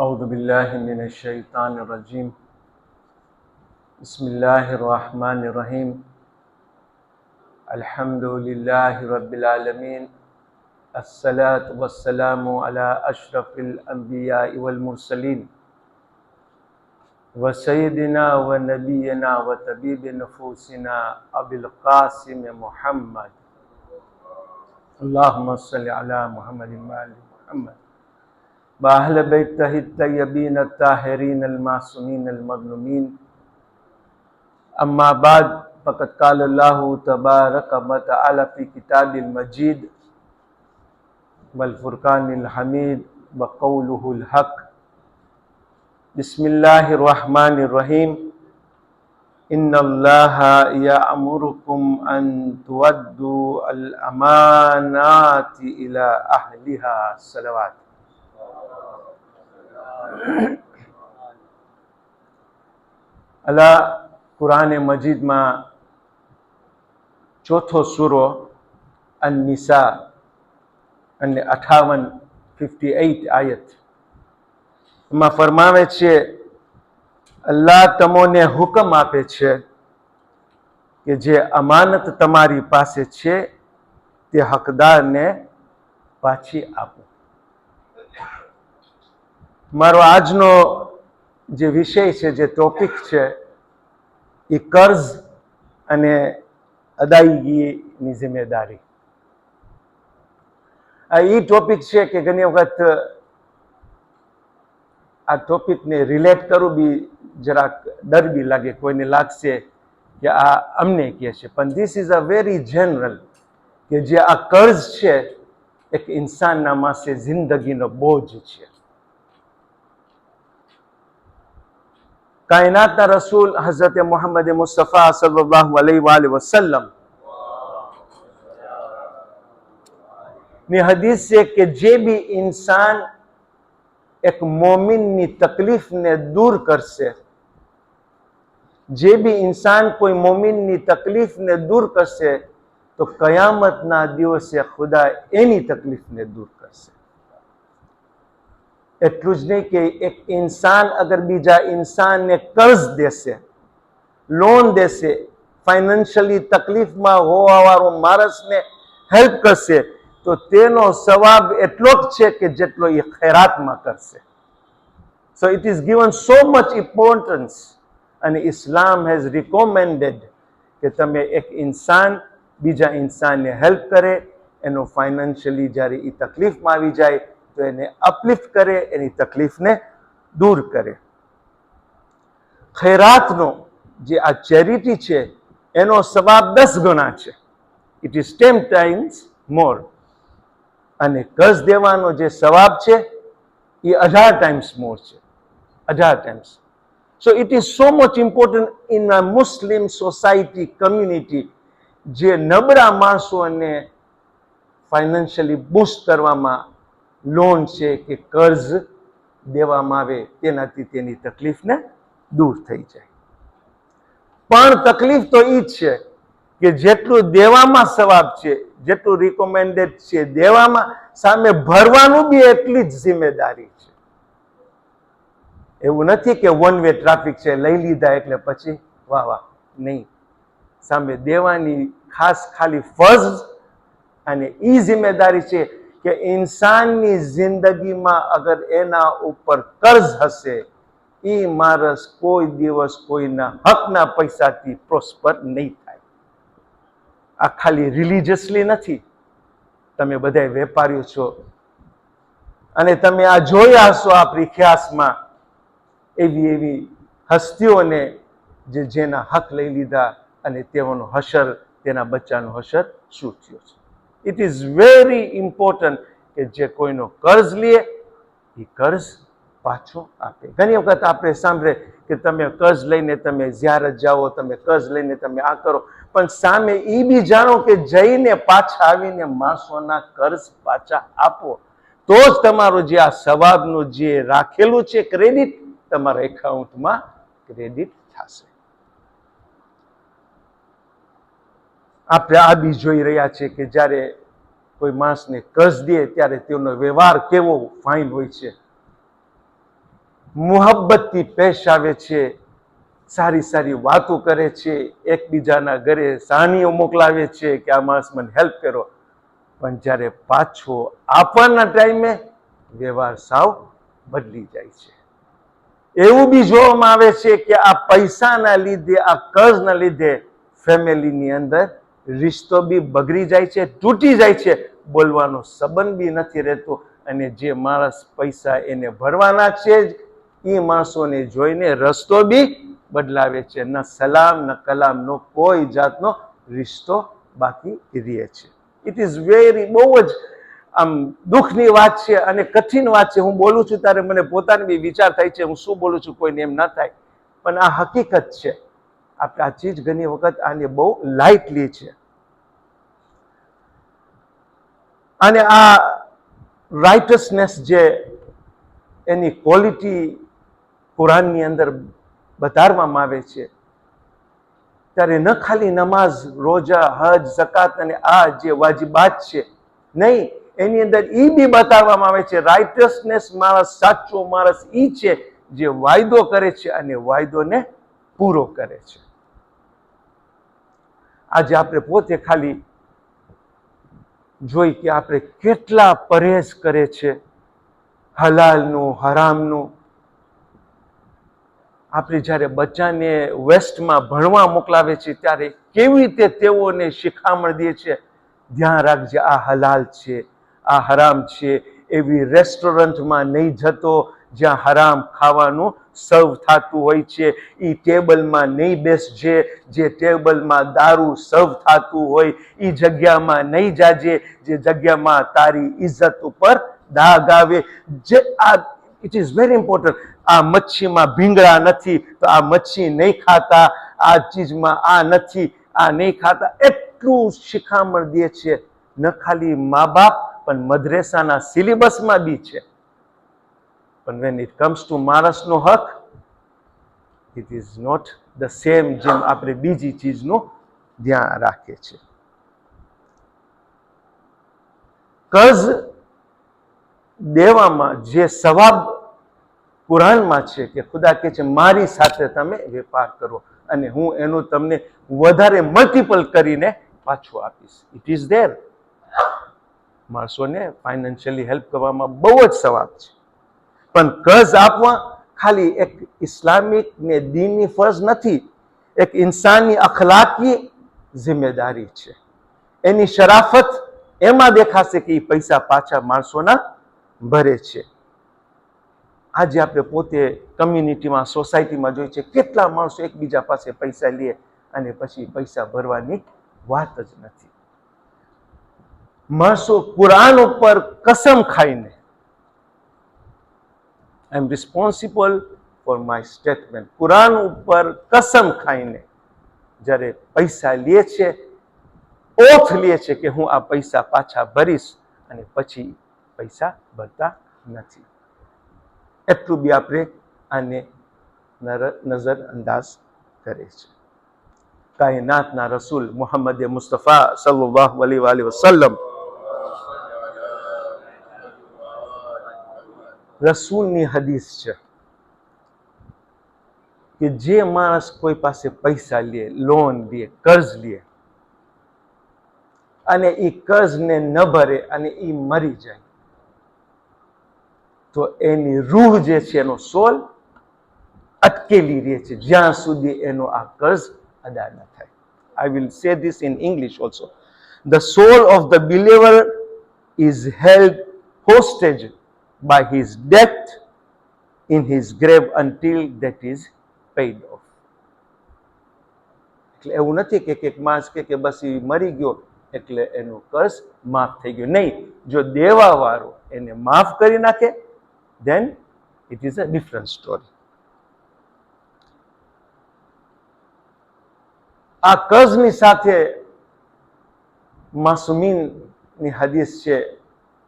أعوذ بالله من الشيطان الرجيم بسم الله الرحمن الرحيم الحمد لله رب العالمين الصلاة والسلام على أشرف الأنبياء والمرسلين وسيدنا ونبينا وطبيب نفوسنا أبي القاسم محمد اللهم صل على محمد وآل محمد وأهل بيته الطيبين الطاهرين المعصومين المظلومين أما بعد فقد قال الله تبارك وتعالى في كتاب المجيد والفرقان الحميد وقوله الحق بسم الله الرحمن الرحيم إن الله يأمركم أن تؤدوا الأمانات إلى أهلها الصلوات અલા કુરાને મજીદમાં ચોથો સૂરો અન નિસા અને 58 આયત એમાં ફરમાવે છે અલ્લાહ તમોને હુકમ આપે છે કે જે અમાનત તમારી પાસે છે તે હકદારને પાછી આપો. મારો આજનો જે વિષય છે, જે ટોપિક છે, એ કર્જ અને અદાયગીની જિમ્મેદારી. આ એ ટોપિક છે કે ઘણી વખત આ ટોપિકને રિલેટ કરવું બી જરાક ડર બી લાગે, કોઈને લાગશે કે આ અમને કહે છે, પણ this is a very general કે જે આ કર્જ છે એક ઇન્સાનના માથે જિંદગીનો બોજ છે. કાયનાતના રસૂલ હઝરત મોહમ્મદ મુસ્તફા સલ્લલ્લાહુ અલૈહિ વસલ્લમ ની હદીસ છે કે જે બી ઇન્સાન એક મોમિનની તકલીફને દૂર કરશે, જે બી ઇન્સાન કોઈ મોમિનની તકલીફને દૂર કરશે તો કયામતના દિવસે ખુદા એની તકલીફને દૂર કરશે. એટલું જ નહીં કે એક ઇન્સાન અગર બીજા ઇન્સાનને કર્જ દેશે, લોન દેશે, ફાઇનાન્શિયલી તકલીફમાં હોવાવાળો માણસને હેલ્પ કરશે તો તેનો સવાબ એટલો જ છે કે જેટલો એ ખૈરાતમાં કરશે. So it is given so much importance, અને ઇસ્લામ હેઝ રિકોમેન્ડેડ કે તમે એક ઇન્સાન બીજા ઇન્સાનને હેલ્પ કરે, એનો ફાઇનાન્શિયલી જ્યારે એ તકલીફમાં આવી જાય તો એને અપલિફ્ટ કરે, એની તકલીફને દૂર કરે. ખૈરાતનો જે આ ચેરિટી છે એનો સવાબ 10 ગણા છે, ઇટ ઇઝ 10 times મોર. અને કર્જ દેવાનો જે સવાબ છે એ 18 times મોર છે, 18 times. So it is so much important in a Muslim society, community, જે નબળા માણસોને ફાઇનાન્શિયલી બૂસ્ટ કરવામાં લોન છે કે કર્જ દેવામાં આવે, તેનાથી તેની તકલીફને દૂર થઈ જાય. પણ તકલીફ તો એ જ છે કે જેટલું દેવામાં સવાબ છે, જેટલું રિકોમેન્ડેડ છે દેવામાં, સામે ભરવાનું બી એટલી જ જિમ્મેદારી છે. એવું નથી કે વન વે ટ્રાફિક છે, લઈ લીધા એટલે પછી વાહ વાહ, નહીં. સામે દેવાની ખાસ ખાલી ફરજ અને ઈ જિમ્મેદારી છે કે ઇન્સાનની જિંદગીમાં અગર એના ઉપર કર્જ હશે, એ માણસ કોઈ દિવસ કોઈના હકના પૈસાથી પ્રોસ્પર નહીં થાય. આ ખાલી રિલિજિયસલી નથી. તમે બધા વેપારીઓ છો અને તમે આ જોયા હશો આપણી ઇતિહાસમાં એવી એવી હસ્તીઓને જેના હક લઈ લીધા અને તેઓનો હશર, તેના બચ્ચાનો હશર શું થયો છે. ઇટ ઇઝ વેરી ઇમ્પોર્ટન્ટ કે જે કોઈનો કર્જ લે એ કર્જ પાછો આપે. ઘણી વખત આપણે સાંભળે કે તમે કર્જ લઈને તમે ઝિયારત જાઓ, તમે કર્જ લઈને તમે આ કરો, પણ સામે એ બી જાણો કે જઈને પાછા આવીને માણસોના કર્જ પાછા આપો, તો જ તમારો જે આ સવાબનું જે રાખેલું છે ક્રેડિટ, તમારા એકાઉન્ટમાં ક્રેડિટ થશે. આપણે આ બી જોઈ રહ્યા છે કે જ્યારે કોઈ માણસને કર્જ દે ત્યારે તેનો વ્યવહાર કેવો ફાઇન હોય છે. મુહબ્બતથી પેશ આવે છે, સારી સારી વાતો કરે છે, એકબીજાના ઘરે સાનીઓ મોકલાવે છે કે આ માણસ મને હેલ્પ કરો, પણ જ્યારે પાછો આપવાના ટાઈમે વ્યવહાર સાવ બદલી જાય છે. એવું બી જોવામાં આવે છે કે આ પૈસાના લીધે, આ કર્જના લીધે ફેમિલીની અંદર રિશ્તો બી બગડી જાય છે, તૂટી જાય છે, બોલવાનો સંબંધ બી નથી રહેતો, અને જે માણસ પૈસા એને ભરવાના છે જ એ માણસોને જોઈને રસ્તો બી બદલાવે છે. ન સલામ ન કલામનો કોઈ જાતનો રિશ્તો બાકી રહે છે. ઇટ ઇઝ વેરી, બહુ જ આમ દુઃખની વાત છે અને કઠિન વાત છે. હું બોલું છું ત્યારે મને પોતાને બી વિચાર થાય છે હું શું બોલું છું, કોઈને એમ ના થાય, પણ આ હકીકત છે. આપણે આ ચીજ ઘણી વખત આને બહુ લાઇટલી છે. અને આ રાઇટસનેસ જે એની ક્વોલિટી કુરાનની અંદર બતાડવામાં આવે છે, ત્યારે ન ખાલી નમાઝ, રોજા, હજ, ઝકાત અને આ જે વાજિબાત છે, નહીં, એની અંદર એ બી બતાવવામાં આવે છે રાઇટસનેસ માણસ, સાચો માણસ એ છે જે વાયદો કરે છે અને વાયદોને પૂરો કરે છે. આજે આપણે પોતે ખાલી જોઈ કે આપણે કેટલા પરેજ કરે છે, હલાલનું, હરામનું. આપણે જ્યારે બચ્ચાને વેસ્ટમાં ભણવા મોકલાવે છે ત્યારે કેવી રીતે તેઓને શિખામણ દે છે, ધ્યાન રાખજે આ હલાલ છે, આ હરામ છે, એવી રેસ્ટોરન્ટમાં નહીં જતો જ્યાં હરામ ખાવાનું સર્વ થતું હોય છે, એ ટેબલમાં નહીં બેસજે જે ટેબલમાં દારૂ સર્વ થતું હોય, એ જગ્યામાં નહીં જાજે જે જગ્યામાં તારી ઇજ્જત ઉપર દાગ આવે. જે આ ઇટ ઇઝ વેરી ઇમ્પોર્ટન્ટ. આ મચ્છીમાં ભીંગડા નથી તો આ મચ્છી નહીં ખાતા, આ ચીજમાં આ નથી, આ નહીં ખાતા. એટલું શિખામણ દે છે, ન ખાલી મા બાપ પણ મદ્રેસાના સિલેબસમાં બી છે. પણ when it comes to માણસનો હક, it is not the same જેમ આપણે બીજી ચીજનું ધ્યાન રાખીએ છીએ. કર્જ દેવામાં જે સવાબ કુરાનમાં છે કે ખુદા કહે છે મારી સાથે તમે વેપાર કરો અને હું એનું તમને વધારે મલ્ટિપલ કરીને પાછું આપીશ. It is there. માણસોને ફાઇનાન્શિયલી હેલ્પ કરવામાં બહુ જ સવાબ છે, પણ કર્જ આપવા ખાલી એક ઇસ્લામિક ને દીનની ફરજ નથી, એક ઇન્સાનની અખલાકી જિમ્મેદારી છે. એની શરાફત એમાં દેખાશે કે એ પૈસા પાછા માણસોના ભરે છે. આજે આપણે પોતે કમ્યુનિટીમાં, સોસાયટીમાં જોઈએ છે કેટલા માણસો એકબીજા પાસે પૈસા લે અને પછી પૈસા ભરવાની વાત જ નથી. માણસો કુરાન ઉપર કસમ ખાઈને, I am responsible for my statement, Quran ઉપર કસમ ખાઈને જ્યારે પૈસા લે છે, ઓથ લે છે કે હું આ પૈસા પાછા ભરીશ અને પછી પૈસા ભરતા નથી. એટલું બી આપણે આને નજર અંદાજ કરે છે. કાયનાતના રસૂલ મુહમ્મદ મુસ્તફા સલ્લલ્લાહુ અલૈહિ વસલ્લમ, રસૂલની હદીસ છે કે જે માણસ કોઈ પાસે પૈસા લે, લોન લે, કર્જ લે અને એ કર્જને ન ભરે અને એ મરી જાય તો એની રૂહ જે છે, એનો સોલ અટકેલી રહે છે જ્યાં સુધી એનો આ કર્જ અદા ન થાય. I will say this in English also. The soul of the believer is held hostage by his debt in his grave until that is paid off. એટલે એવું નથી કે એક માણસ કે બસ એ મરી ગયો એટલે એનું કર્જ માફ થઈ ગયું. નહીં, જો દેવા વાળો એને માફ કરી નાખે then it is a different story. આ કર્જની સાથે માસુમીનની હદીસ છે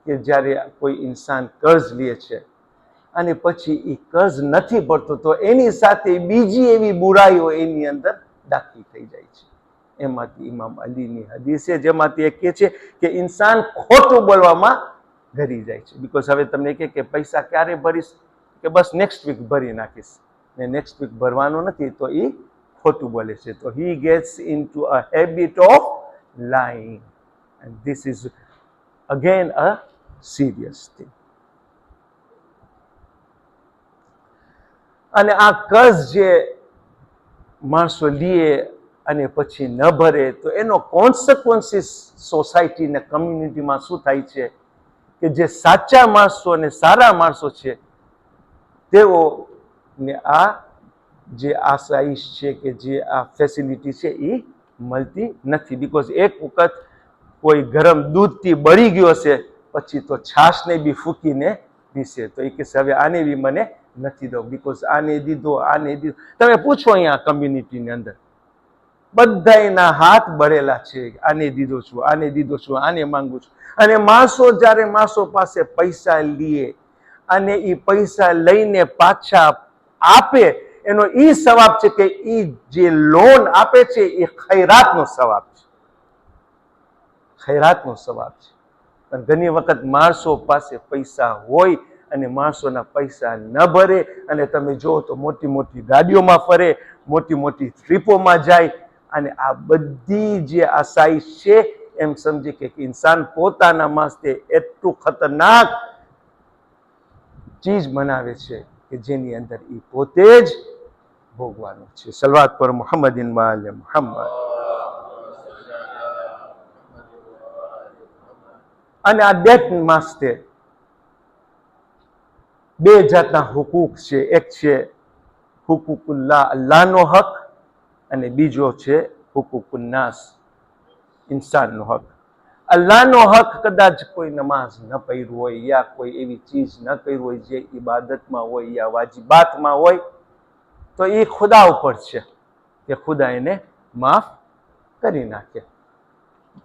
કે જ્યારે કોઈ ઇન્સાન કર્જ લે છે અને પછી એ કર્જ નથી ભરતો તો એની સાથે બીજી એવી બુરાઈઓ એની અંદર દાખલ થઈ જાય છે. એમાંથી ઇમામ અલીની હદીસ છે જેમાંથી એક કહે છે કે ઇન્સાન ખોટું બોલવામાં ઘરી જાય છે. બીકોઝ હવે તમને કહે કે પૈસા ક્યારે ભરીશ, કે બસ નેક્સ્ટ વીક ભરી નાખીશ, ને નેક્સ્ટ વીક ભરવાનું નથી તો એ ખોટું બોલે છે. તો હી gates into a habit of lying, and this is again a serious thing. અને આ કર્જ જે માણસો લે અને પછી ન ભરે તો એનો કોન્સિક્વન્સીસ સોસાયટી ને કમ્યુનિટીમાં શું થાય છે કે જે સાચા માણસો અને સારા માણસો છે તેઓને આ જે આશાઈશ છે કે જે આ ફેસિલિટી છે એ મળતી નથી. બીકોઝ એક વખત કોઈ ગરમ દૂધથી બળી ગયો હશે પછી તો છાશને બી ફૂકીને પીશે. તો એ કહેશે હવે આને બી મને નથી દો, બીકોઝ આને દીધો, આને દીધો. તમે પૂછો અહીંયા કમ્યુનિટીની અંદર બધા એના હાથ બળેલા છે, આને દીધો છું, આને દીધો છું, આને માંગુ છું. અને માણસો જ્યારે માણસો પાસે પૈસા લે અને એ પૈસા લઈને પાછા આપે, એનો ઈ સવાબ છે કે ઈ જે લોન આપે છે એ ખૈરાતનો સવાબ છે, ખૈરાતનો સવાબ છે. પણ ઘણી વખત માણસો પાસે પૈસા હોય અને માણસોના પૈસા ન ભરે અને તમે જુઓ તો મોટી મોટી ગાડીઓમાં ફરે, મોટી મોટી ટ્રીપોમાં જાય, અને આ બધી જે આશાઈશ છે એમ સમજી કે ઇન્સાન પોતાના માસ્તે એટલું ખતરનાક ચીજ બનાવે છે કે જેની અંદર એ પોતે જ ભોગવાનું છે. સલવાત પર મુહમ્મદિન વાલે મુહમ્મદ. અને આ ડેટ માસ્તે બે જાતના હુકુક છે. એક છે હુકુકુલ્લાહ, અલ્લાહનો હક, અને બીજો છે હુકુકુન્નાસ, ઇન્સાનનો હક. અલ્લાહનો હક કદાચ કોઈ નમાઝ ન પઢ્યું હોય યા કોઈ એવી ચીજ ન કરી હોય જે ઇબાદતમાં હોય યા વાજિબાતમાં હોય તો એ ખુદા ઉપર છે કે ખુદા એને માફ કરી નાખે,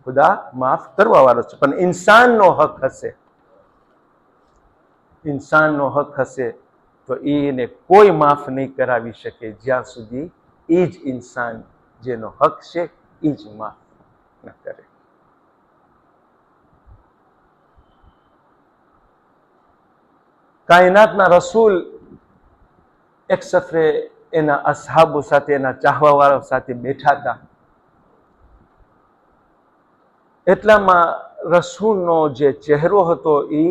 ખુદા માફ કરવા વાળો છે. પણ ઇન્સાનનો હક હશે, ઇન્સાનનો હક હશે તો એને કોઈ માફ નહીં કરાવી શકે જ્યાં સુધી એ જ ઇન્સાન જેનો હક છે એ જ માફ ન કરે. કાયનાતના રસૂલ એક સફરે એના અસહાબો સાથે, એના ચાહવાવાળા સાથે બેઠા હતા. એટલામાં રસૂલનો જે ચહેરો હતો એ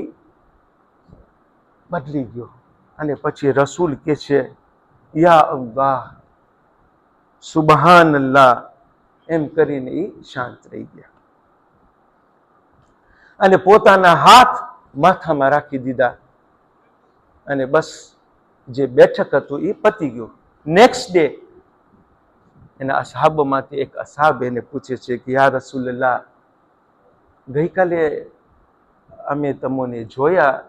બદલી ગયો અને પછી રસૂલ કે છે યા અલ્લાહ, સુબહાન અલ્લાહ એમ કરીને એ શાંત રહી ગયા અને પોતાના હાથ માથામાં રાખી દીધા અને બસ જે બેઠક હતું એ પતી ગયું. નેક્સ્ટ ડે એના અસહાબોમાંથી એક અસહાબ એને પૂછે છે કે યા રસૂલલ્લાહ, ગઈકાલે અમે તમને જોયા,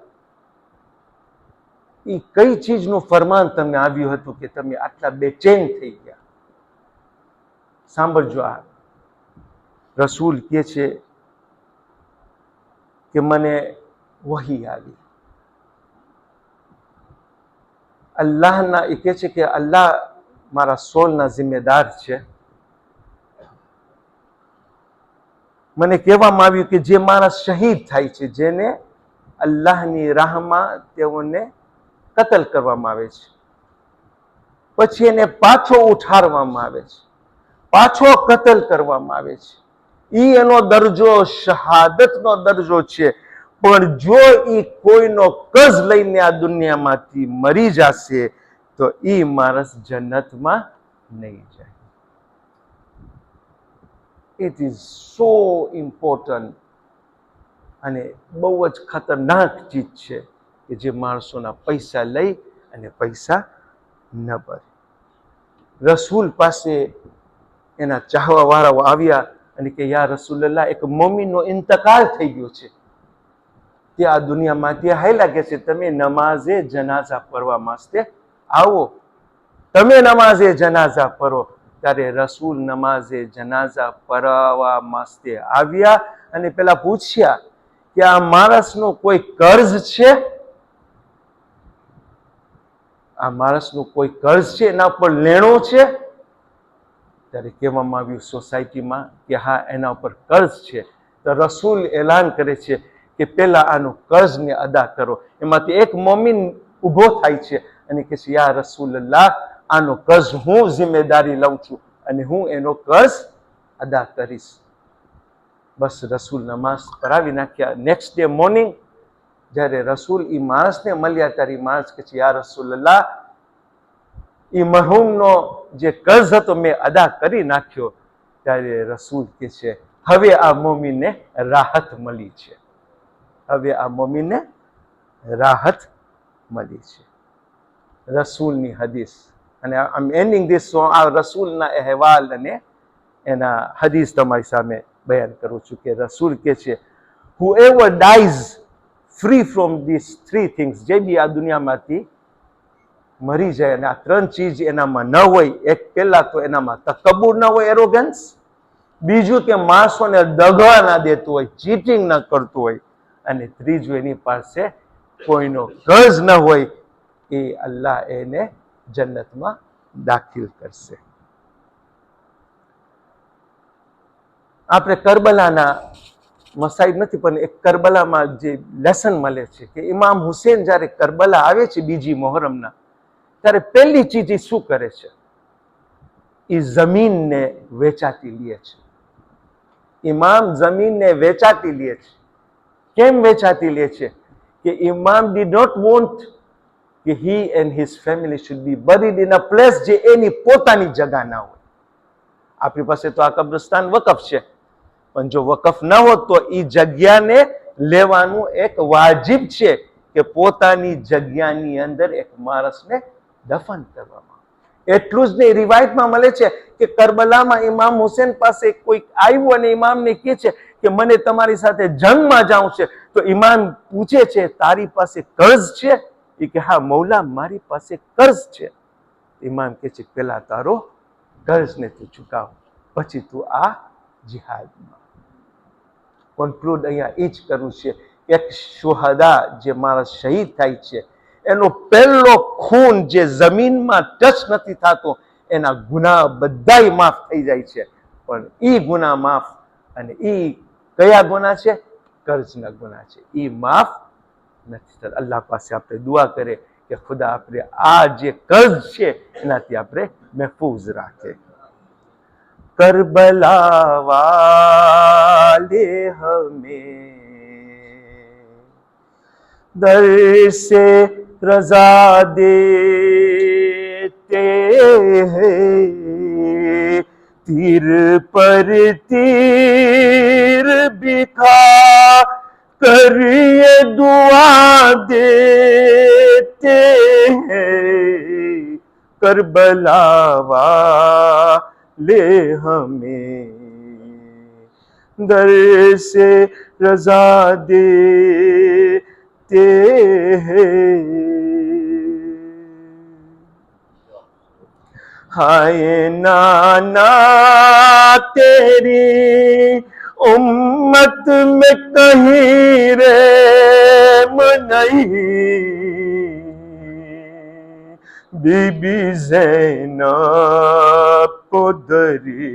એ કઈ ચીજનું ફરમાન તમને આવ્યું હતું કે તમે આટલા બેચેન થઈ ગયા? સાંભળજો, આ રસૂલ કહે છે કે મને વહી આવી. અલ્લાહના, એ કહે છે કે અલ્લાહ મારા સોલના જિમ્મેદાર છે. મને કહેવામાં આવ્યું કે જે માણસ શહીદ થાય છે, જેને અલ્લાહની રાહમાં તેઓને કતલ કરવામાં આવે છે, પછી એને પાછો ઉઠાડવામાં આવે છે, પાછો કતલ કરવામાં આવે છે, ઈ એનો દરજ્જો શહાદતનો દરજ્જો છે. પણ જો ઈ કોઈનો કર્જ લઈને આ દુનિયામાંથી મરી જશે તો ઈ માણસ જન્નતમાં નહીં જાય. ઇટ ઇઝ સો ઇમ્પોર્ટન્ટ અને બહુ જ ખતરનાક ચીજ છે કે જે માણસોના પૈસા લઈ અને પૈસા ન ભરે. રસૂલ પાસે એના ચાહવા વાળાઓ આવ્યા અને કે યા રસૂલલ્લાહ, એક મોમીનનો ઇંતકાલ થઈ ગયો છે, તે આ દુનિયામાંથી હાલ્યા ગયા છે, તમે નમાઝે જનાઝા પઢવા માટે આવો, તમે નમાઝે જનાઝા પઢો. ત્યારે રસૂલ નમાઝે જનાઝા પઢવા માટે આવ્યા અને પેલા પૂછ્યા કે આ માણસનો કોઈ કર્જ છે? આ માણસનું કોઈ કર્જ છે, એના પર લેણો છે? ત્યારે કહેવામાં આવ્યું સોસાયટીમાં કે હા, એના ઉપર કર્જ છે. તો રસૂલ એલાન કરે છે કે પેલા આનું કર્જને અદા કરો. એમાંથી એક મોમિન ઊભો થાય છે અને કહે છે યા રસૂલલ્લાહ, આનો કર્જ હું જિમ્મેદારી લઉં છું અને હું એનો કર્જ અદા કરીશ. બસ રસૂલ નમાઝ પઢાવી નાખ્યા. નેક્સ્ટ ડે મોર્નિંગ જ્યારે રસૂલ એ માણસને મળ્યા ત્યારે માણસ કહે છે યા રસૂલલ્લાહ, એ મરહૂમનો જે કર્જ હતો મેં અદા કરી નાખ્યો. ત્યારે રસૂલ કહે છે હવે આ મોમીનને રાહત મળી છે, હવે આ મોમીનને રાહત મળી છે. રસૂલની હદીસ. અને આમ એન્ડિંગ ધીસ આ રસૂલના અહેવાલ અને એના હદીસ તમારી સામે બયાન કરું છું કે રસૂલ કહે છે whoever dies free from these three things, જે બી આ દુનિયામાંથી મરી જાય અને આ ત્રણ ચીજ એનામાં ન હોય, એક પહેલા તો એનામાં તકબ્બુર ન હોય, એરોગન્સ. બીજું કે માણસોને દગા ના દેતું હોય, ચીટિંગ ન કરતું હોય, અને ત્રીજું એની પાસે કોઈનો કર્જ ન હોય, એ અલ્લાહ એને જન્નતમાં દાખિલ કરશે. આપણે કરબલાના મસાઈબ નથી, પણ એક કરબલામાં જે લેસન મળે છે કે ઇમામ હુસેન જ્યારે કરબલા આવે છે બીજી મોહરમના, ત્યારે પહેલી ચીજ એ શું કરે છે? એ જમીનને વેચાતી લે છે. ઇમામ જમીનને વેચાતી લે છે. કેમ વેચાતી લે છે? કે ઇમામ ડીડ નોટ વોન્ટ કે he and his family should be buried in a place જે એની પોતાની જગા ના હોય. આપણી પાસે તો આ કબ્રસ્તાન વકફ છે, પણ જો વકફ ન હોત તો એ જગ્યાને લેવાનું એક વાજિબ છે કે પોતાની જગ્યાની અંદર એક માણસને દફન કરવામાં. એટલું જ નહીં, રિવાયતમાં મળે છે કે કરબલામાં ઇમામ હુસેન પાસે કોઈક આવ્યું અને ઇમામને કહે છે કે મને તમારી સાથે જંગમાં જાવું છે. તો ઇમામ પૂછે છે તારી પાસે કર્જ છે? એ કે હા મૌલા, મારી પાસે કર્જ છે. ઇમામ કહે છે પેલા તારો કર્જને તું ચૂકાવ, પછી તું આ જિહાદમાં. કોન્ક્લુડ અહીંયા એ જ કરવું છે. એક શુહદા જે માણસ શહીદ થાય છે, એનો પહેલો ખૂન જે જમીનમાં ટચ નથી થતો, એના ગુનાહ બધાય માફ થઈ જાય છે. પણ ઈ ગુનાહ માફ, અને ઈ કયા ગુનાહ છે? કર્જના ગુનાહ છે. ઈ માફ નથી થતા. અલ્લાહ પાસે આપણે દુઆ કરે કે ખુદા આપણે આ જે કર્જ છે એનાથી આપણે મહેફૂઝ રાખે. करबला वाले हमें दर से रजा देते हैं, तीर पर तीर बिठा कर ये दुआ देते हैं, करबला वाले हमें दर से रजा देते हैं. हाय नाना तेरी उम्मत में कहीं रहम नहीं, बीबी ज़ैनब को दरे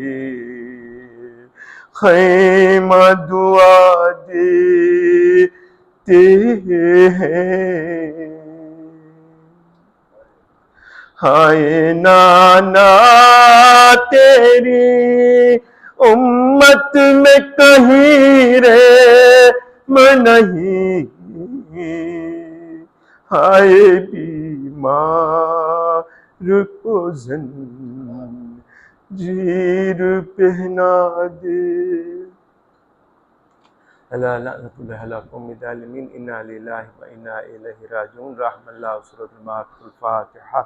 खैमा दुआ देते हैं. हाय नाना तेरी उम्मत में कहीं रहम नहीं, हाय बीमार को जंजीर पहना दे. अला लअनतुल्लाहि अला कौमि ज़ालिमीन. इन्ना लिल्लाहि व इन्ना इलैहि राजिऊन. रहमल्लाहु सूरतुल फातिहा.